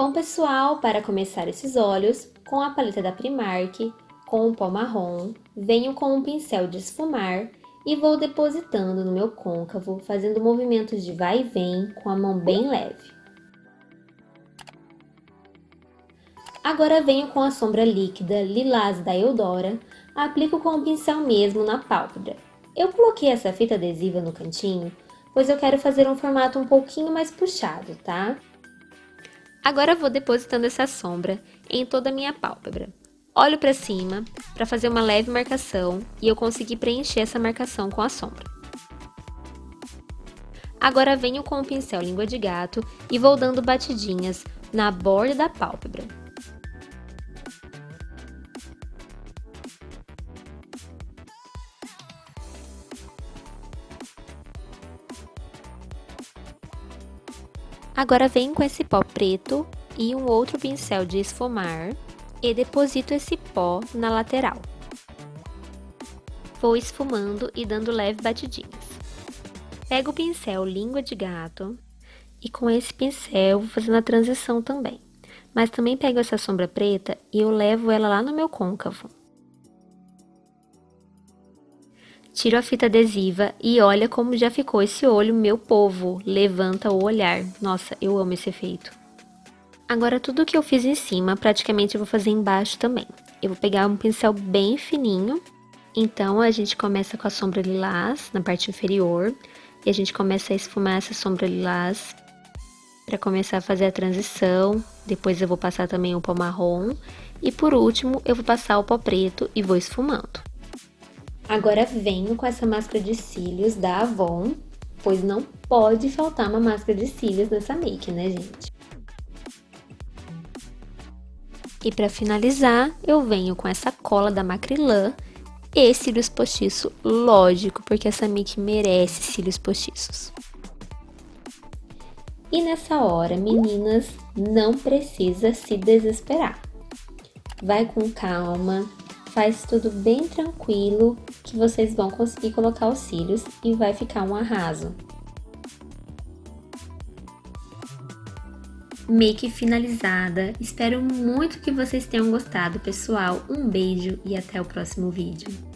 Bom, pessoal, para começar esses olhos, com a paleta da Primark, com o pó marrom, venho com um pincel de esfumar e vou depositando no meu côncavo, fazendo movimentos de vai e vem com a mão bem leve. Agora venho com a sombra líquida Lilás da Eudora, aplico com o pincel mesmo na pálpebra. Eu coloquei essa fita adesiva no cantinho, pois eu quero fazer um formato um pouquinho mais puxado, tá? Agora vou depositando essa sombra em toda a minha pálpebra. Olho para cima para fazer uma leve marcação e eu consegui preencher essa marcação com a sombra. Agora venho com o pincel língua de gato e vou dando batidinhas na borda da pálpebra. Agora venho com esse pó preto e um outro pincel de esfumar e deposito esse pó na lateral. Vou esfumando e dando leve batidinhas. Pego o pincel língua de gato e com esse pincel vou fazendo a transição também. Mas também pego essa sombra preta e eu levo ela lá no meu côncavo. Tiro a fita adesiva e olha como já ficou esse olho, meu povo, levanta o olhar. Nossa, eu amo esse efeito. Agora tudo que eu fiz em cima, praticamente eu vou fazer embaixo também. Eu vou pegar um pincel bem fininho, então a gente começa com a sombra lilás na parte inferior, e a gente começa a esfumar essa sombra lilás para começar a fazer a transição. Depois eu vou passar também o pó marrom, e por último eu vou passar o pó preto e vou esfumando. Agora venho com essa máscara de cílios da Avon, pois não pode faltar uma máscara de cílios nessa make, né, gente? E para finalizar, eu venho com essa cola da Macrylan e cílios postiço, lógico, porque essa make merece cílios postiços. E nessa hora, meninas, não precisa se desesperar. Vai com calma. Faz tudo bem tranquilo, que vocês vão conseguir colocar os cílios e vai ficar um arraso. Make finalizada. Espero muito que vocês tenham gostado, pessoal. Um beijo e até o próximo vídeo.